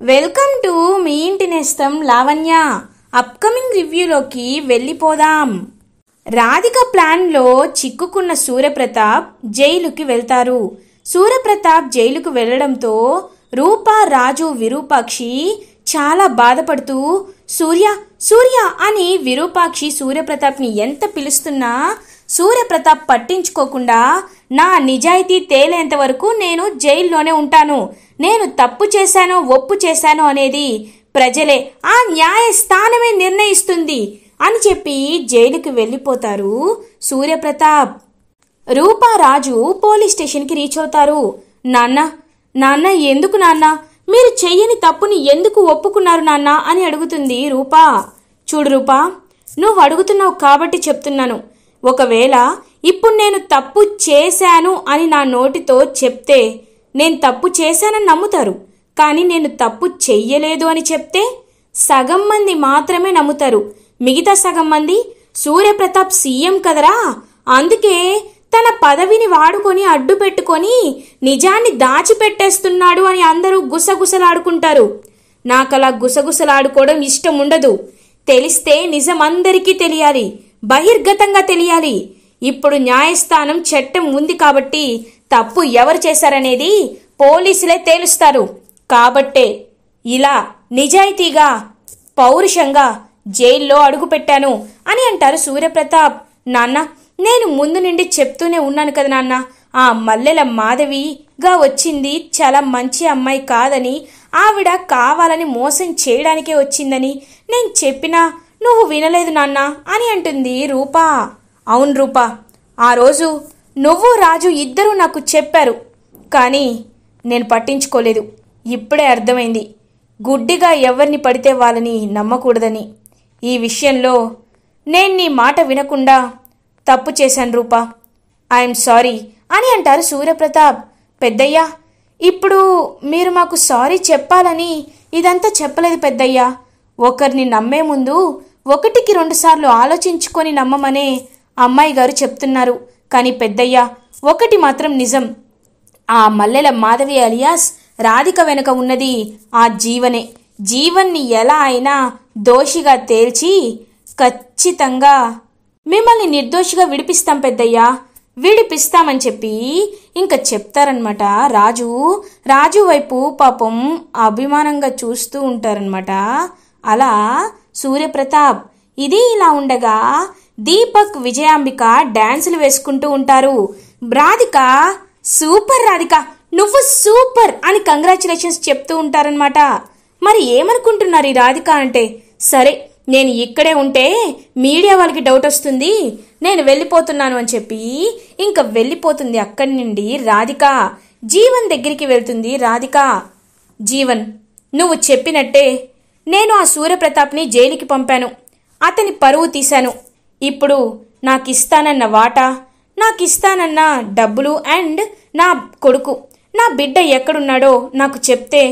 Welcome to me ఇంటి నేస్తం Lavanya. Upcoming రివ్యూలోకి వెళ్ళిపోదాం. రాధిక ప్లాన్లో చిక్కుకున్న సూర్యప్రతాప్ జైలుకి వెళ్తారు. సూర్యప్రతాప్ జైలుకు వెళ్లడంతో రూపా, రాజు, విరూపాక్షి చాలా బాధపడుతూ సూర్య సూర్య అని విరూపాక్షి సూర్యప్రతాప్ని ఎంత పిలుస్తున్నా సూర్యప్రతాప్ పట్టించుకోకుండా నా నిజాయితీ తేలేంత వరకు నేను జైల్లోనే ఉంటాను, నేను తప్పు చేశానో ఒప్పు చేశానో అనేది ప్రజలే, ఆ న్యాయస్థానమే నిర్ణయిస్తుంది అని చెప్పి జైలుకి వెళ్ళిపోతారు సూర్యప్రతాప్. రూపా, రాజు పోలీస్ స్టేషన్కి రీచ్ అవుతారు. నాన్న ఎందుకు నాన్న మీరు చెయ్యని తప్పుని ఎందుకు ఒప్పుకున్నారు నాన్న అని అడుగుతుంది రూపా. చూడు రూపా, నువ్వు అడుగుతున్నావు కాబట్టి చెప్తున్నాను. ఒకవేళ ఇప్పుడు నేను తప్పు చేశాను అని నా నోటితో చెప్తే నేను తప్పు చేశానని నమ్ముతారు. కానీ నేను తప్పు చెయ్యలేదు అని చెప్తే సగం మంది మాత్రమే నమ్ముతారు. మిగతా సగం మంది సూర్యప్రతాప్ సీఎం కదరా, అందుకే తన పదవిని వాడుకొని అడ్డు పెట్టుకొని నిజాన్ని దాచిపెట్టేస్తున్నాడు అని అందరూ గుసగుసలాడుకుంటారు. నాకలా గుసగుసలాడుకోవడం ఇష్టం ఉండదు. తెలిస్తే నిజం అందరికీ తెలియాలి, బహిర్గతంగా తెలియాలి. ఇప్పుడు న్యాయస్థానం చట్టం ఉంది కాబట్టి తప్పు ఎవరు చేశారనేది పోలీసులే తేలుస్తారు. కాబట్టే ఇలా నిజాయితీగా పౌరుషంగా జైల్లో అడుగుపెట్టాను అని అంటారు సూర్యప్రతాప్. నాన్న, నేను ముందు నుండి చెప్తూనే ఉన్నాను కదా నాన్న, ఆ మల్లెల మాధవిగా వచ్చింది చాలా మంచి అమ్మాయి కాదని, ఆవిడ కావాలని మోసం చేయడానికే వచ్చిందని నేను చెప్పినా నువ్వు వినలేదు నాన్న అని అంటుంది రూపా. అవును రూపా, ఆ రోజు నువ్వు రాజు ఇద్దరూ నాకు చెప్పారు, కానీ నేను పట్టించుకోలేదు. ఇప్పుడే అర్థమైంది గుడ్డిగా ఎవరిని పడితే వాళ్ళని నమ్మకూడదని. ఈ విషయంలో నేను నీ మాట వినకుండా తప్పు చేశాను రూపా, ఐఎమ్ సారీ అని అంటారు సూర్యప్రతాప్. పెద్దయ్యా, ఇప్పుడు మీరు మాకు సారీ చెప్పాలని ఇదంతా చెప్పలేదు పెద్దయ్యా. ఒకరిని నమ్మే ముందు 1కి 2 సార్లు ఆలోచించుకొని నమ్మమనే అమ్మాయి గారు చెప్తున్నారు. కానీ పెద్దయ్యా, ఒకటి మాత్రం నిజం, ఆ మల్లెల మాధవి అలియాస్ రాధిక వెనుక ఉన్నది ఆ జీవనే. జీవన్ని ఎలా అయినా దోషిగా తేల్చి ఖచ్చితంగా మిమ్మల్ని నిర్దోషిగా విడిపిస్తాం పెద్దయ్యా, విడిపిస్తామని చెప్పి ఇంకా చెప్తారనమాట. రాజు వైపు పాపం అభిమానంగా చూస్తూ ఉంటారనమాట. అలా సూర్యప్రతాప్. ఇది ఇలా ఉండగా దీపక్, విజయాంబిక డాన్సులు వేసుకుంటూ ఉంటారు. రాధిక, సూపర్ రాధిక, నువ్వు సూపర్ అని కంగ్రాచులేషన్స్ చెప్తూ ఉంటారనమాట. మరి ఏమనుకుంటున్నారు ఈ రాధిక అంటే? సరే, నేను ఇక్కడే ఉంటే మీడియా వాళ్ళకి డౌట్ వస్తుంది, నేను వెళ్ళిపోతున్నాను అని చెప్పి ఇంకా వెళ్ళిపోతుంది అక్కడి నుండి రాధిక. జీవన్ దగ్గరికి వెళ్తుంది రాధిక. జీవన్, నువ్వు చెప్పినట్టే నేను ఆ సూర్యప్రతాప్ని జైలుకి పంపాను, అతని పరువు తీశాను. ఇప్పుడు నాకిస్తానన్న వాటా, నాకిస్తానన్న డబ్బులు అండ్ నా కొడుకు, నా బిడ్డ ఎక్కడున్నాడో నాకు చెప్తే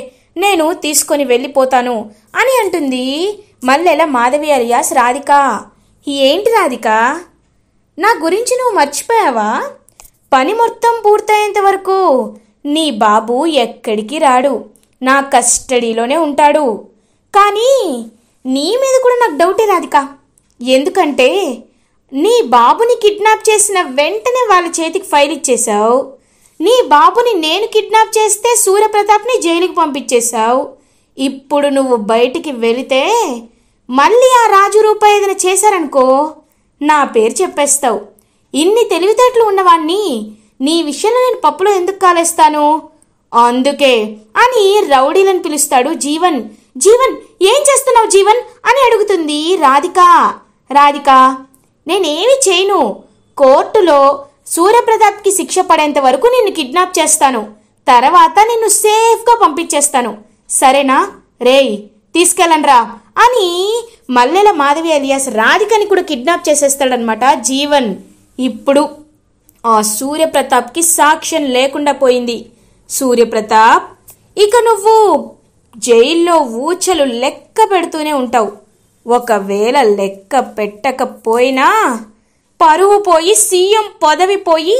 నేను తీసుకొని వెళ్ళిపోతాను అని అంటుంది మల్లెల మాధవి అలియాస్ రాధిక. ఏంటి రాధిక, నా గురించి నువ్వు మర్చిపోయావా? పని మొత్తం పూర్తయ్యేంత వరకు నీ బాబు ఎక్కడికి రాడు, నా కస్టడీలోనే ఉంటాడు. కానీ నీ మీద కూడా నాకు డౌటే రాధిక. ఎందుకంటే నీ బాబుని కిడ్నాప్ చేసిన వెంటనే వాళ్ళ చేతికి ఫైల్ ఇచ్చేశావు. నీ బాబుని నేను కిడ్నాప్ చేస్తే సూర్యప్రతాప్ని జైలుకి పంపించేశావు. ఇప్పుడు నువ్వు బయటికి వెళితే మళ్ళీ ఆ రాజు రూపా ఏదైనా చేశారనుకో నా పేరు చెప్పేస్తావు. ఇన్ని తెలివితేటలు ఉన్నవాణ్ణి నీ విషయంలో నేను పప్పులో ఎందుకు కాలేస్తాను? అందుకే అని రౌడీలను పిలుస్తాడు జీవన్. జీవన్, ఏం చేస్తున్నావు జీవన్ అని అడుగుతుంది రాధిక, నేనేమి చేయను. కోర్టులో సూర్యప్రతాప్కి శిక్ష పడేంత వరకు నిన్ను కిడ్నాప్ చేస్తాను, తర్వాత నిన్ను సేఫ్గా పంపించేస్తాను, సరేనా? రేయ్, తీసుకెళ్ళండ్రా అని మల్లెల మాధవి అలియాస్ రాధికని కూడా కిడ్నాప్ చేసేస్తాడనమాట జీవన్. ఇప్పుడు ఆ సూర్యప్రతాప్కి సాక్ష్యం లేకుండా పోయింది. సూర్యప్రతాప్, ఇక నువ్వు జైల్లో ఊచలు లెక్క పెడుతూనే ఉంటావు. ఒకవేళ లెక్క పెట్టకపోయినా పరువు పోయి, సీఎం పదవి పోయి,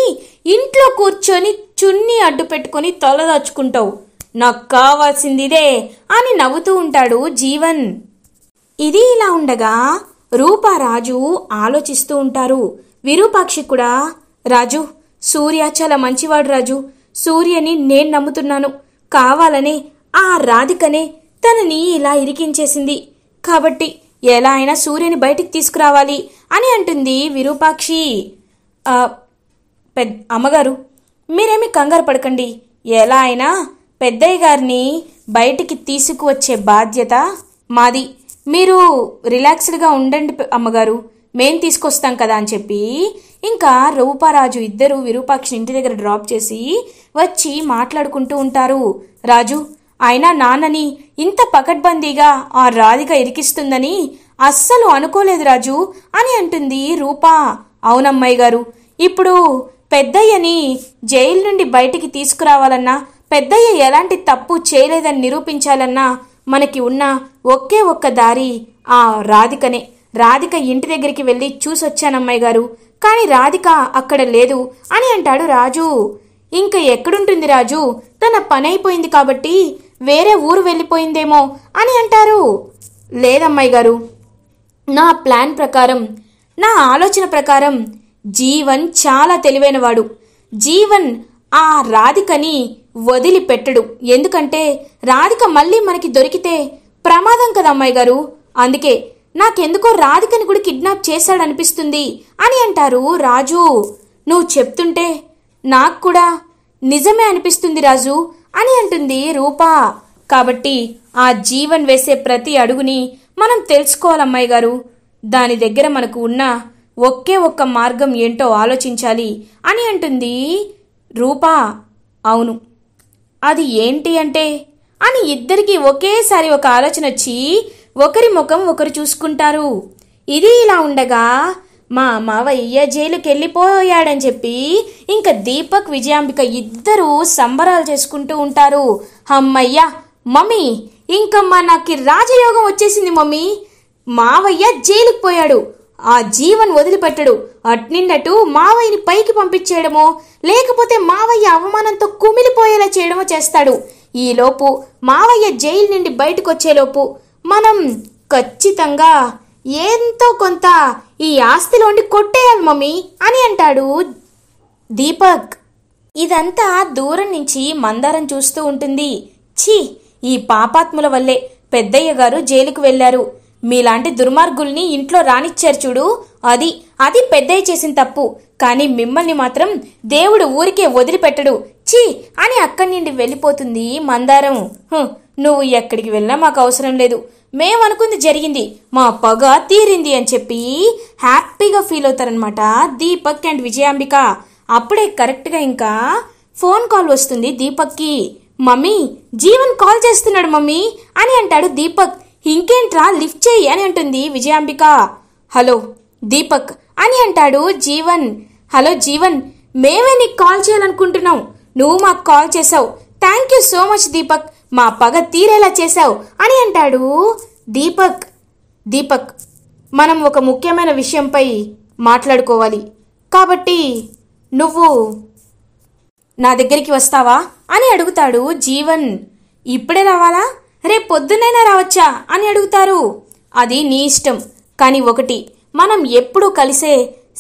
ఇంట్లో కూర్చొని చున్నీ అడ్డు పెట్టుకొని తలదాచుకుంటావు. నాకు కావాల్సింది ఇదే అని నవ్వుతూ ఉంటాడు జీవన్. ఇది ఇలా ఉండగా రూపా రాజు ఆలోచిస్తూ ఉంటారు. విరూపాక్షి కూడా, రాజు, సూర్య చాలా మంచివాడు రాజు. సూర్యని నేను నమ్ముతున్నాను. కావాలనే ఆ రాధికనే తనని ఇలా ఇరికించేసింది. కాబట్టి ఎలా అయినా సూర్యని బయటికి తీసుకురావాలి అని అంటుంది విరూపాక్షి. అమ్మగారు, మీరేమి కంగారు పడకండి. ఎలా అయినా పెద్దయ్య గారిని బయటికి తీసుకువచ్చే బాధ్యత మాది. మీరు రిలాక్స్డ్గా ఉండండి అమ్మగారు, మేం తీసుకొస్తాం కదా అని చెప్పి ఇంకా రూపారాజు ఇద్దరు విరూపాక్షిని ఇంటి దగ్గర డ్రాప్ చేసి వచ్చి మాట్లాడుకుంటూ ఉంటారు. రాజు, అయినా నాన్నని ఇంత పకడ్బందీగా ఆ రాధిక ఇరికిస్తుందని అస్సలు అనుకోలేదు రాజు అని అంటుంది రూపా. అవునమ్మాయి గారు, ఇప్పుడు పెద్దయ్యని జైలు నుండి బయటికి తీసుకురావాలన్నా, పెద్దయ్య ఎలాంటి తప్పు చేయలేదని నిరూపించాలన్నా మనకి ఉన్న ఒకే ఒక్క దారి ఆ రాధికనే. రాధిక ఇంటి దగ్గరికి వెళ్ళి చూసొచ్చానమ్మాయి గారు, కానీ రాధిక అక్కడ లేదు అని అంటాడు రాజు. ఇంక ఎక్కడుంటుంది రాజు, తన పని అయిపోయింది కాబట్టి వేరే ఊరు వెళ్ళిపోయిందేమో అని అంటారు. లేదమ్మాయి గారు, నా ప్లాన్ ప్రకారం, నా ఆలోచన ప్రకారం జీవన్ చాలా తెలివైనవాడు. జీవన్ ఆ రాధికని వదిలిపెట్టడు. ఎందుకంటే రాధిక మళ్ళీ మనకి దొరికితే ప్రమాదం కదా అమ్మాయి గారు. అందుకే నాకెందుకో రాధికని కూడా కిడ్నాప్ చేశాడనిపిస్తుంది అని అంటారు రాజు. నువ్వు చెప్తుంటే నాకు కూడా నిజమే అనిపిస్తుంది రాజు అని అంటుంది రూపా. కాబట్టి ఆ జీవన్ వేసే ప్రతి అడుగుని మనం తెలుసుకోవాలమ్మాయి గారు. దాని దగ్గర మనకు ఉన్న ఒకే ఒక్క మార్గం ఏంటో ఆలోచించాలి అని అంటుంది రూపా. అవును, అది ఏంటి అంటే అని ఇద్దరికి ఒకేసారి ఒక ఆలోచన వచ్చి ఒకరి ముఖం ఒకరు చూసుకుంటారు. ఇది ఇలా ఉండగా మా మావయ్య జైలుకి వెళ్ళిపోయాడని చెప్పి ఇంకా దీపక్, విజయాంబిక ఇద్దరూ సంబరాలు చేసుకుంటూ ఉంటారు. అమ్మయ్య మమ్మీ, ఇంకా మనకి రాజయోగం వచ్చేసింది మమ్మీ. మావయ్య జైలుకి పోయాడు, ఆ జీవన్ వదిలిపెట్టడు. అట్నిండటు మావయ్యని పైకి పంపించేయడమో లేకపోతే మావయ్య అవమానంతో కుమిలిపోయేలా చేయడమో చేస్తాడు. ఈలోపు మావయ్య జైలు నుండి బయటకు వచ్చేలోపు మనం ఖచ్చితంగా ఎంతో కొంత ఈ ఆస్తిలోండి కొట్టేయాలి మమ్మీ అని అంటాడు దీపక్. ఇదంతా దూరం నుంచి మందారం చూస్తూ ఉంటుంది. ఛీ, ఈ పాపాత్ముల వల్లే పెద్దయ్య గారు జైలుకు వెళ్లారు. మీలాంటి దుర్మార్గుల్ని ఇంట్లో రానిచ్చారు చూడు, అది పెద్దయ్య చేసిన తప్పు. కానీ మిమ్మల్ని మాత్రం దేవుడు ఊరికే వదిలిపెట్టడు. ఛీ అని అక్కడి నుండి వెళ్ళిపోతుంది మందారం. నువ్వు ఎక్కడికి వెళ్ళినా మాకు అవసరం లేదు, మేమనుకుంది జరిగింది, మా పగ తీరింది అని చెప్పి హ్యాపీగా ఫీల్ అవుతారనమాట దీపక్ అండ్ విజయాంబిక. అప్పుడే కరెక్ట్గా ఇంకా ఫోన్ కాల్ వస్తుంది దీపక్కి. మమ్మీ, జీవన్ కాల్ చేస్తున్నాడు మమ్మీ అని అంటాడు దీపక్. ఇంకేంట్రా, లిఫ్ట్ చేయి అని అంటుంది విజయాంబిక. హలో దీపక్ అని అంటాడు జీవన్. హలో జీవన్, మేమే నీకు కాల్ చేయాలనుకుంటున్నాం, నువ్వు మాకు కాల్ చేసావు. Thank you so much Deepak, మా పగ తీరేలా చేశావు అని అంటాడు దీపక్. దీపక్, మనం ఒక ముఖ్యమైన విషయంపై మాట్లాడుకోవాలి, కాబట్టి నువ్వు నా దగ్గరికి వస్తావా అని అడుగుతాడు జీవన్. ఇప్పుడే రావాలా, రేపు పొద్దున్నైనా రావచ్చా అని అడుగుతారు. అది నీ ఇష్టం, కానీ ఒకటి, మనం ఎప్పుడూ కలిసే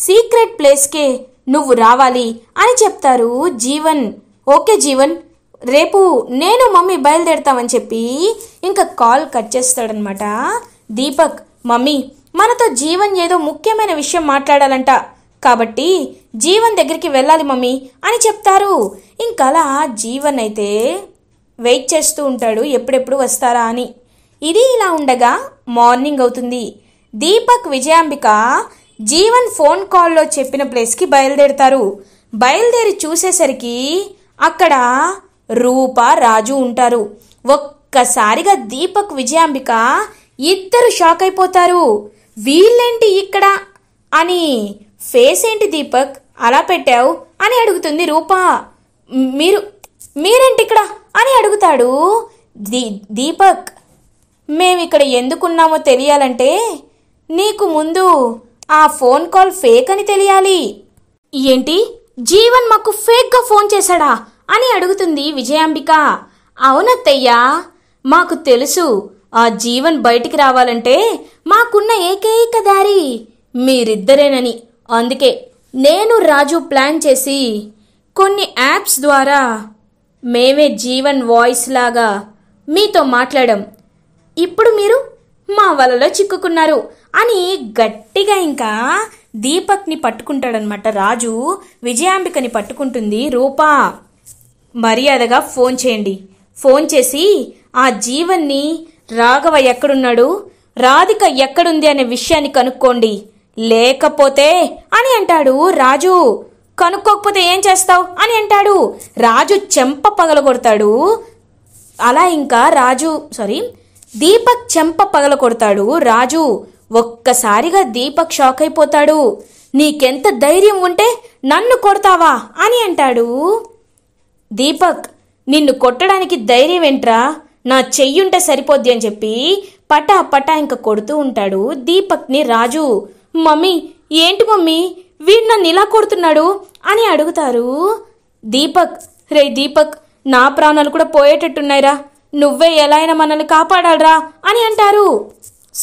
సీక్రెట్ ప్లేస్కే నువ్వు రావాలి అని చెప్తారు జీవన్. ఓకే జీవన్, రేపు నేను మమ్మీ బయలుదేరుతామని చెప్పి ఇంకా కాల్ కట్ చేస్తాడనమాట దీపక్. మమ్మీ, మనతో జీవన్ ఏదో ముఖ్యమైన విషయం మాట్లాడాలంట, కాబట్టి జీవన్ దగ్గరికి వెళ్ళాలి మమ్మీ అని చెప్తారు. ఇంకలా జీవన్ అయితే వెయిట్ చేస్తూ ఉంటాడు ఎప్పుడెప్పుడు వస్తారా అని. ఇది ఇలా ఉండగా మార్నింగ్ అవుతుంది. దీపక్, విజయాంబిక జీవన్ ఫోన్ కాల్లో చెప్పిన ప్లేస్కి బయలుదేరుతారు. బయలుదేరి చూసేసరికి అక్కడ రూప, రాజు ఉంటారు. ఒక్కసారిగా దీపక్, విజయాంబిక ఇద్దరు షాక్ అయిపోతారు. వీళ్ళేంటి ఇక్కడ అని. ఫేస్ ఏంటి దీపక్ అలా పెట్టావు అని అడుగుతుంది రూప. మీరేంటి ఇక్కడ అని అడుగుతాడు దీపక్. మేమిక్కడ ఎందుకున్నామో తెలియాలంటే నీకు ముందు ఆ ఫోన్ కాల్ ఫేక్ అని తెలియాలి. ఏంటి, జీవన్ మాకు ఫేక్గా ఫోన్ చేశాడా అని అడుగుతుంది విజయాంబిక. అవునత్తయ్యా, మాకు తెలుసు. ఆ జీవన్ బయటికి రావాలంటే మాకున్న ఏకైక దారి మీరిద్దరేనని. అందుకే నేను రాజు ప్లాన్ చేసి కొన్ని యాప్స్ ద్వారా మేమే జీవన్ వాయిస్ లాగా మీతో మాట్లాడాం. ఇప్పుడు మీరు మా వలలో చిక్కుకున్నారు అని గట్టిగా ఇంకా దీపక్ని పట్టుకుంటాడనమాట. రాజు విజయాంబికని పట్టుకుంటుంది. రూపా, మర్యాదగా ఫోన్ చేయండి. ఫోన్ చేసి ఆ జీవన్ని రాఘవ ఎక్కడున్నాడు, రాధిక ఎక్కడుంది అనే విషయాన్ని కనుక్కోండి. లేకపోతే అని అంటాడు రాజు. కనుక్కోకపోతే ఏం చేస్తావు అని అంటాడు రాజు. చెంప పగలగొడతాడు. అలా ఇంకా దీపక్ చెంప పగలగొడతాడు రాజు. ఒక్కసారిగా దీపక్ షాక్ అయిపోతాడు. నీకెంత ధైర్యం ఉంటే నన్ను కొడతావా అని అంటాడు. దీపక్, నిన్ను కొట్టడానికి ధైర్యం ఏంట్రా, నా చెయ్యుంటే సరిపోద్ది అని చెప్పి పటా పటా ఇంక కొడుతూ ఉంటాడు దీపక్ని రాజు. మమ్మీ, ఏంటి మమ్మీ వీడు నన్ను ఇలా కొడుతున్నాడు అని అడుగుతారు. దీపక్, రే దీపక్, నా ప్రాణాలు కూడా పోయేటట్టున్నాయిరా, నువ్వే ఎలా అయినా మనల్ని కాపాడాలరా అని అంటారు.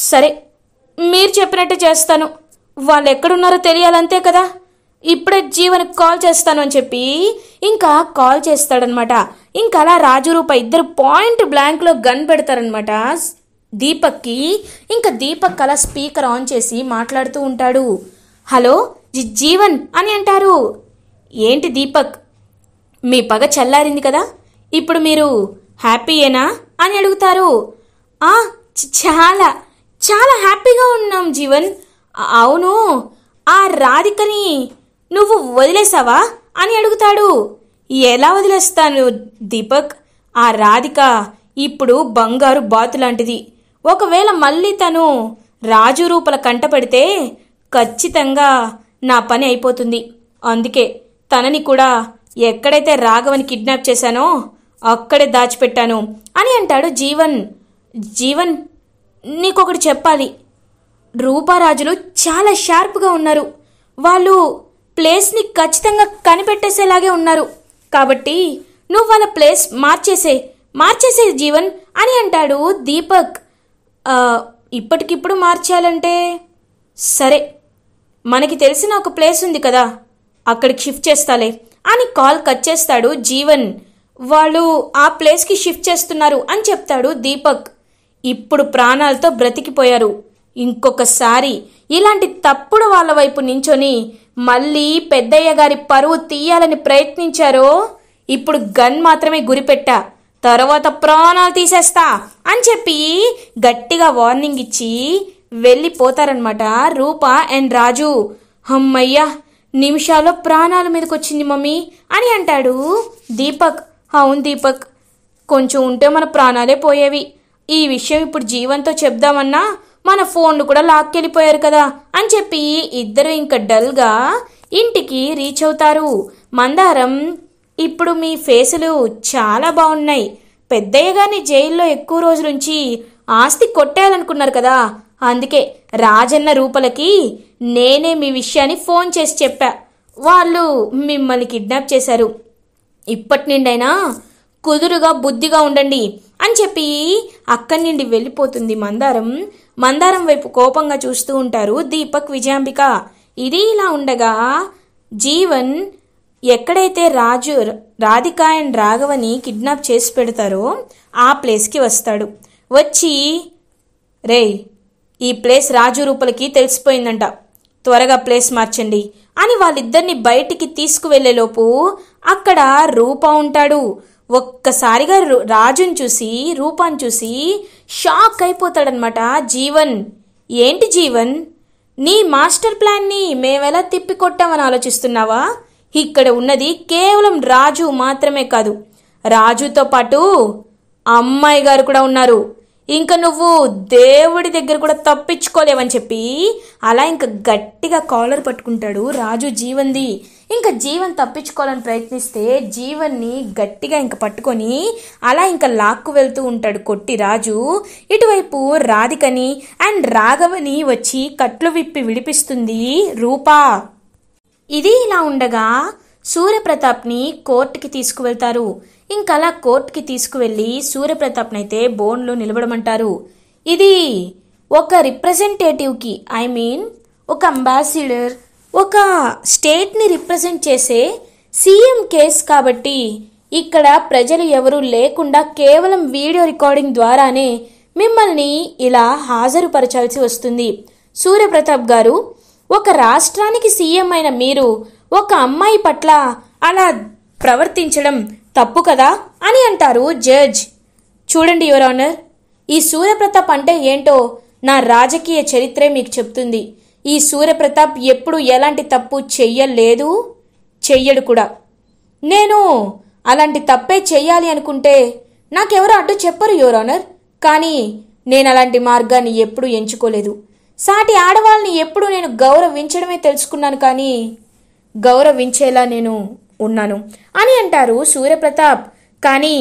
సరే, మీరు చెప్పినట్టే చేస్తాను. వాళ్ళు ఎక్కడున్నారో తెలియాలంతే కదా. ఇప్పుడే జీవన్కి కాల్ చేస్తాను అని చెప్పి ఇంకా కాల్ చేస్తాడనమాట. ఇంకా అలా రాజు రూప ఇద్దరు పాయింట్ బ్లాంక్లో గన్ పెడతారనమాట దీపక్కి. ఇంకా దీపక్ అలా స్పీకర్ ఆన్ చేసి మాట్లాడుతూ ఉంటాడు. హలో జీవన్ అని అంటారు. ఏంటి దీపక్, మీ పగ చల్లారింది కదా, ఇప్పుడు మీరు హ్యాపీయేనా అని అడుగుతారు. చాలా చాలా హ్యాపీగా ఉన్నాం జీవన్. అవును, ఆ రాధికని నువ్వు వదిలేసావా అని అడుగుతాడు. ఎలా వదిలేస్తాను దీపక్, ఆ రాధిక ఇప్పుడు బంగారు బాతు లాంటిది. ఒకవేళ మళ్ళీ తను రాజు రూపల కంటపడితే ఖచ్చితంగా నా పని అయిపోతుంది. అందుకే తనని కూడా ఎక్కడైతే రాఘవని కిడ్నాప్ చేశానో అక్కడే దాచిపెట్టాను అని అంటాడు జీవన్. జీవన్, నీకొకటి చెప్పాలి. రూపారాజులు చాలా షార్ప్గా ఉన్నారు. వాళ్ళు ప్లేస్ని ఖచ్చితంగా కనిపెట్టేసేలాగే ఉన్నారు. కాబట్టి నువ్వు వాళ్ళ ప్లేస్ మార్చేసే జీవన్ అని అంటాడు దీపక్. ఇప్పటికిప్పుడు మార్చాలంటే సరే, మనకి తెలిసిన ఒక ప్లేస్ ఉంది కదా, అక్కడికి షిఫ్ట్ చేస్తాలే అని కాల్ కట్ చేస్తాడు జీవన్. వాళ్ళు ఆ ప్లేస్కి షిఫ్ట్ చేస్తున్నారు అని చెప్తాడు దీపక్. ఇప్పుడు ప్రాణాలతో బ్రతికిపోయారు. ఇంకొకసారి ఇలాంటి తప్పుడు వాళ్ళ వైపు నించొని మళ్ళీ పెద్దయ్య గారి పరువు తీయాలని ప్రయత్నించారో ఇప్పుడు గన్ మాత్రమే గురిపెట్టా, తర్వాత ప్రాణాలు తీసేస్తా అని చెప్పి గట్టిగా వార్నింగ్ ఇచ్చి వెళ్ళిపోతారనమాట రూప అండ్ రాజు. అమ్మయ్యా, నిమిషాల్లో ప్రాణాల మీదకి వచ్చింది మమ్మీ అని అంటాడు దీపక్. అవును దీపక్, కొంచెం ఉంటే మన ప్రాణాలే పోయేవి. ఈ విషయం ఇప్పుడు జీవన్తో చెప్దామన్నా మన ఫోన్లు కూడా లాక్కెళ్ళిపోయారు కదా అని చెప్పి ఇద్దరు ఇంకా డల్గా ఇంటికి రీచ్ అవుతారు. మందారం, ఇప్పుడు మీ ఫేసులు చాలా బాగున్నాయి. పెద్దయ్య గారిని జైల్లో ఎక్కువ రోజులుంచి ఆస్తి కొట్టేయాలనుకున్నారు కదా, అందుకే రాజన్న రూపలకి నేనే మీ విషయాన్ని ఫోన్ చేసి చెప్పా. వాళ్ళు మిమ్మల్ని కిడ్నాప్ చేశారు. ఇప్పటి నుండైనా కుదురుగా బుద్ధిగా ఉండండి అని చెప్పి అక్కడి నుండి వెళ్ళిపోతుంది మందారం. మందారం వైపు కోపంగా చూస్తూ ఉంటారు దీపక్, విజయాంబిక. ఇది ఇలా ఉండగా జీవన్ ఎక్కడైతే రాధిక అండ్ రాఘవని కిడ్నాప్ చేసి పెడతారో ఆ ప్లేస్కి వస్తాడు. వచ్చి, రే, ఈ ప్లేస్ రాజు రూపలకి తెలిసిపోయిందంట, త్వరగా ప్లేస్ మార్చండి అని వాళ్ళిద్దరిని బయటికి తీసుకువెళ్లేలోపు అక్కడ రూప ఉంటాడు. ఒక్కసారిగా రాజుని చూసి రూపాన్ని చూసి షాక్ అయిపోతాడనమాట జీవన్. ఏంటి జీవన్, నీ మాస్టర్ ప్లాన్ని మేమెలా తిప్పికొట్టామని ఆలోచిస్తున్నావా? ఇక్కడ ఉన్నది కేవలం రాజు మాత్రమే కాదు, రాజుతో పాటు అమ్మాయి గారు కూడా ఉన్నారు. ఇంకా నువ్వు దేవుడి దగ్గర కూడా తప్పించుకోలేవని చెప్పి అలా ఇంకా గట్టిగా కాలర్ పట్టుకుంటాడు రాజు జీవన్ది. ఇంకా జీవన్ తప్పించుకోవాలని ప్రయత్నిస్తే జీవన్ని గట్టిగా ఇంకా పట్టుకొని అలా ఇంకా లాక్కు వెళ్తూ ఉంటాడు కొట్టి రాజు. ఇటువైపు రాధికని అండ్ రాఘవని వచ్చి కట్లు విప్పి విడిపిస్తుంది రూపా. ఇది ఇలా ఉండగా సూర్యప్రతాప్ని కోర్టుకి తీసుకువెళ్తారు. ఇంకలా కోర్టుకి తీసుకువెళ్ళి సూర్యప్రతాప్నైతే బోన్లో నిలబడమంటారు. ఇది ఒక రిప్రజెంటేటివ్కి ఒక అంబాసిడర్, ఒక స్టేట్ని రిప్రజెంట్ చేసే సీఎం కేస్ కాబట్టి ఇక్కడ ప్రజలు ఎవరూ లేకుండా కేవలం వీడియో రికార్డింగ్ ద్వారానే మిమ్మల్ని ఇలా హాజరుపరచాల్సి వస్తుంది. సూర్యప్రతాప్ గారు, ఒక రాష్ట్రానికి సీఎం అయిన మీరు ఒక అమ్మాయి పట్ల అలా ప్రవర్తించడం తప్పు కదా అని అంటారు జడ్జ్. చూడండి యువర్ ఆనర్, ఈ సూర్యప్రతాప్ అంటే ఏంటో నా రాజకీయ చరిత్రే మీకు చెప్తుంది. ఈ సూర్యప్రతాప్ ఎప్పుడు ఎలాంటి తప్పు చెయ్యలేదు, చెయ్యడు కూడా. నేను అలాంటి తప్పే చెయ్యాలి అనుకుంటే నాకెవరు అడ్డు చెప్పరు యువర్ ఆనర్. కానీ నేను అలాంటి మార్గాన్ని ఎప్పుడూ ఎంచుకోలేదు. సాటి ఆడవాళ్ళని ఎప్పుడూ నేను గౌరవించడమే తెలుసుకున్నాను, కానీ గౌరవించేలా నేను ఉన్నాను అని అంటారు సూర్యప్రతాప్. కానీ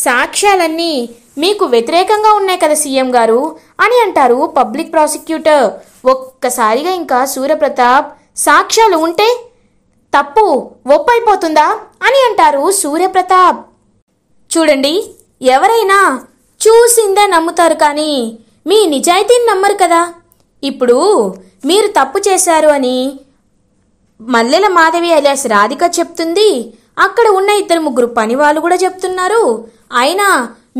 సాక్ష్యాలన్నీ మీకు వ్యతిరేకంగా ఉన్నాయి కదా సీఎం గారు అని అంటారు పబ్లిక్ ప్రాసిక్యూటర్. ఒక్కసారిగా ఇంకా సూర్యప్రతాప్, సాక్ష్యాలు ఉంటే తప్పు ఒప్పైపోతుందా అని అంటారు సూర్యప్రతాప్. చూడండి, ఎవరైనా చూసిందే నమ్ముతారు కానీ మీ నిజాయితీని నమ్మరు కదా. ఇప్పుడు మీరు తప్పు చేశారు అని మల్లెల మాధవి అలియాస్ రాధిక చెప్తుంది, అక్కడ ఉన్న 2-3 పని వాళ్ళు కూడా చెప్తున్నారు. అయినా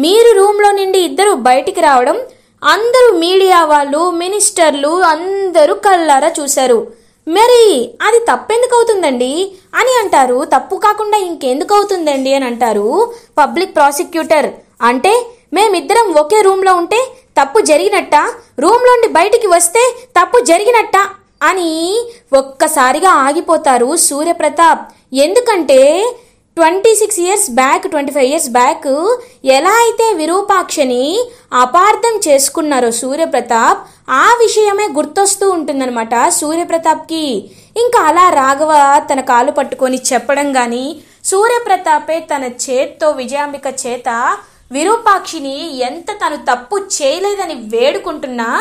మీరు రూమ్లో నుండి ఇద్దరు బయటికి రావడం అందరూ మీడియా వాళ్ళు, మినిస్టర్లు అందరూ కళ్ళారా చూశారు. మరి అది తప్పెందుకు అవుతుందండి అని అంటారు. తప్పు కాకుండా ఇంకెందుకు అవుతుందండి అని అంటారు పబ్లిక్ ప్రాసిక్యూటర్. అంటే మేమిద్దరం ఒకే రూమ్లో ఉంటే తప్పు జరిగినట్ట, రూమ్లోండి బయటికి వస్తే తప్పు జరిగినట్ట అని ఒక్కసారిగా ఆగిపోతారు సూర్యప్రతాప్. ఎందుకంటే 26 years బ్యాక్, 25 years బ్యాక్ ఎలా అయితే విరూపాక్షని అపార్థం చేసుకున్నారో సూర్యప్రతాప్, ఆ విషయమే గుర్తొస్తూ ఉంటుందన్నమాట సూర్యప్రతాప్కి. ఇంకా అలా రాఘవ తన కాలు పట్టుకొని చెప్పడం కానీ, సూర్యప్రతాపే తన చేత్తో విజయాంబిక చేత విరూపాక్షిని ఎంత తను తప్పు చేయలేదని వేడుకుంటున్నా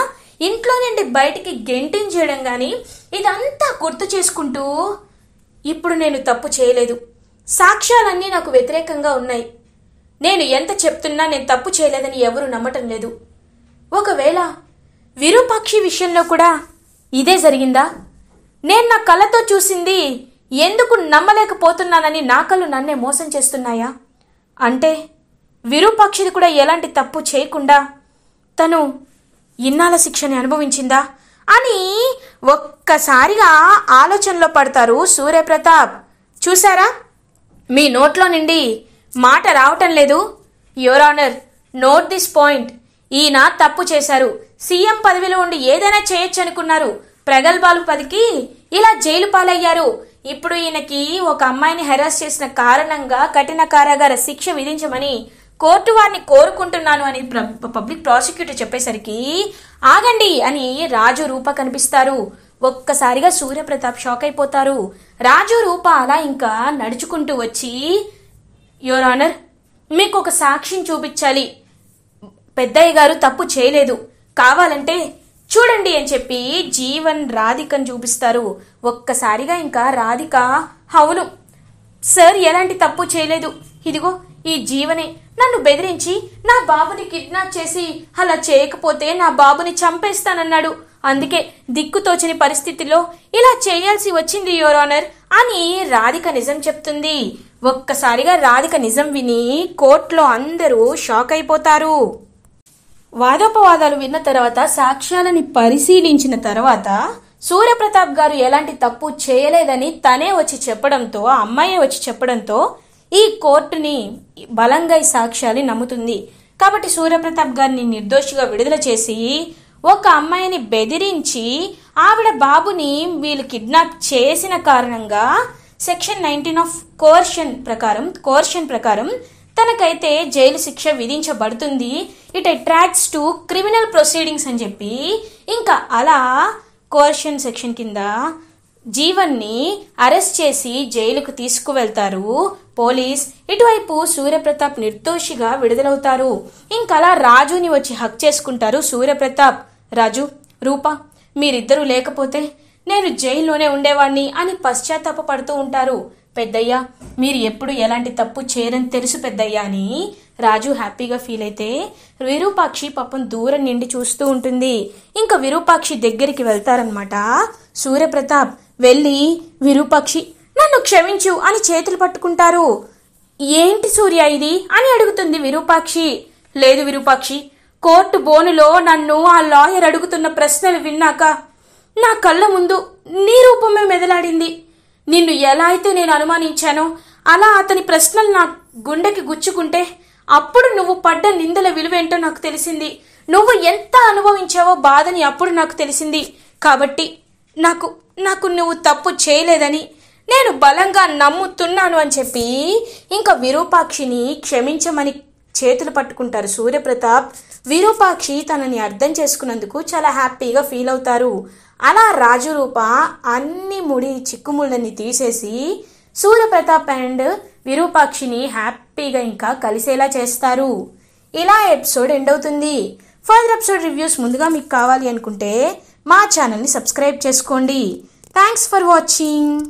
ఇంట్లో నుండి బయటికి గెంటించేయడం కానీ, ఇదంతా గుర్తు చేసుకుంటూ ఇప్పుడు నేను తప్పు చేయలేదు, సాక్ష్యాలన్నీ నాకు వ్యతిరేకంగా ఉన్నాయి, నేను ఎంత చెప్తున్నా నేను తప్పు చేయలేదని ఎవరు నమ్మటం లేదు. ఒకవేళ విరూపాక్షి విషయంలో కూడా ఇదే జరిగిందా? నేను నా కళ్ళతో చూసింది ఎందుకు నమ్మలేకపోతున్నానని నా కళ్ళు నన్నే మోసం చేస్తున్నాయా? అంటే విరూపాక్షిది కూడా ఎలాంటి తప్పు చేయకుండా తను ఇన్నాళ్ళ శిక్షని అనుభవించిందా అని ఒక్కసారిగా ఆలోచనలో పడతారు సూర్యప్రతాప్. చూసారా, మీ నోట్లో నుండి మాట రావటం లేదు. Your honour, note this point. ఈయన తప్పు చేశారు, సీఎం పదవిలో ఉండి ఏదైనా చేయొచ్చు అనుకున్నారు, ప్రగల్భాలు పలికి ఇలా జైలు పాలయ్యారు. ఇప్పుడు ఈయనకి ఒక అమ్మాయిని హెరాస్ చేసిన కారణంగా కఠిన కారాగార శిక్ష విధించమని కోర్టు వారిని కోరుకుంటున్నాను అని పబ్లిక్ ప్రాసిక్యూటర్ చెప్పేసరికి ఆగండి అని రాజు రూప కనిపిస్తారు. ఒక్కసారిగా సూర్యప్రతాప్ షాక్ అయిపోతారు. రాజు రూప అలా ఇంకా నడుచుకుంటూ వచ్చి, యువర్ ఆనర్, మీకు ఒక సాక్ష్యం చూపించాలి, పెద్దయ్య గారు తప్పు చేయలేదు, కావాలంటే చూడండి అని చెప్పి జీవన్ రాధికను చూపిస్తారు. ఒక్కసారిగా ఇంకా రాధిక, అవును సార్, ఎలాంటి తప్పు చేయలేదు, ఇదిగో ఈ జీవనే నన్ను బెదిరించి నా బాబుని కిడ్నాప్ చేసి అలా చేయకపోతే నా బాబుని చంపేస్తానన్నాడు, అందుకే దిక్కుతోచని పరిస్థితిలో ఇలా చేయాల్సి వచ్చింది యువర్ ఆనర్ అని రాధిక నిజం చెప్తుంది. ఒక్కసారిగా రాధిక నిజం విని కోర్టులో అందరూ షాక్ అయిపోతారు. వాదోపవాదాలు విన్న తర్వాత, సాక్ష్యాలని పరిశీలించిన తర్వాత సూర్యప్రతాప్ గారు ఎలాంటి తప్పు చేయలేదని తనే వచ్చి చెప్పడంతో, ఆ అమ్మాయే వచ్చి చెప్పడంతో ఈ కోర్టుని బలంగా ఈ సాక్ష్యాన్ని నమ్ముతుంది. కాబట్టి సూర్యప్రతాప్ గారిని నిర్దోషిగా విడుదల చేసి, ఒక అమ్మాయిని బెదిరించి ఆవిడ బాబుని వీళ్ళు కిడ్నాప్ చేసిన కారణంగా సెక్షన్ 19 ఆఫ్ కోర్షన్ ప్రకారం తనకైతే జైలు శిక్ష విధించబడుతుంది. It attracts to criminal proceedings అని చెప్పి ఇంకా అలా కోర్షన్ సెక్షన్ కింద జీవన్ని అరెస్ట్ చేసి జైలుకు తీసుకువెళ్తారు పోలీస్. ఇటువైపు సూర్యప్రతాప్ నిర్దోషిగా విడుదలవుతారు. ఇంకలా రాజుని వచ్చి హక్ చేసుకుంటారు సూర్యప్రతాప్. రాజు, రూప, మీరిద్దరూ లేకపోతే నేను జైల్లోనే ఉండేవాణ్ణి అని పశ్చాత్తాప పడుతూ ఉంటారు. పెద్దయ్యా మీరు ఎప్పుడు ఎలాంటి తప్పు చేయరని తెలుసు పెద్దయ్యా అని రాజు హ్యాపీగా ఫీల్ అయితే విరూపాక్షి పాపం దూరం నుండి చూస్తూ ఉంటుంది. ఇంకా విరూపాక్షి దగ్గరికి వెళ్తారనమాట సూర్యప్రతాప్. వెళ్ళి విరూపాక్షి నన్ను క్షమించు అని చేతులు పట్టుకుంటారు. ఏంటి సూర్య ఇది అని అడుగుతుంది విరూపాక్షి. లేదు విరూపాక్షి, కోర్టు బోనులో నన్ను ఆ లాయర్ అడుగుతున్న ప్రశ్నలు విన్నాక నా కళ్ళ ముందు నీ రూపమే మెదలాడింది. నిన్ను ఎలా అయితే నేను అనుమానించానో అలా అతని ప్రశ్నలు నా గుండెకి గుచ్చుకుంటే అప్పుడు నువ్వు పడ్డ నిందల విలువేంటో నాకు తెలిసింది. నువ్వు ఎంత అనుభవించావో బాధని అప్పుడు నాకు తెలిసింది. కాబట్టి నాకు నువ్వు తప్పు చేయలేదని నేను బలంగా నమ్ముతున్నాను అని చెప్పి ఇంకా విరూపాక్షిని క్షమించమని చేతులు పట్టుకుంటారు సూర్యప్రతాప్. విరూపాక్షి తనని అర్థం చేసుకున్నందుకు చాలా హ్యాపీగా ఫీల్ అవుతారు. అలా రాజు రూప అన్ని ముడి చిక్కుముళ్ళని తీసేసి సూర్యప్రతాప్ అండ్ విరూపాక్షిని హ్యాపీగా ఇంకా కలిసేలా చేస్తారు. ఇలా ఎపిసోడ్ ఎండ్ అవుతుంది. ఫర్దర్ ఎపిసోడ్ రివ్యూస్ ముందుగా మీకు కావాలి అనుకుంటే మా ఛానల్ని సబ్స్క్రైబ్ చేసుకోండి. Thanks for watching.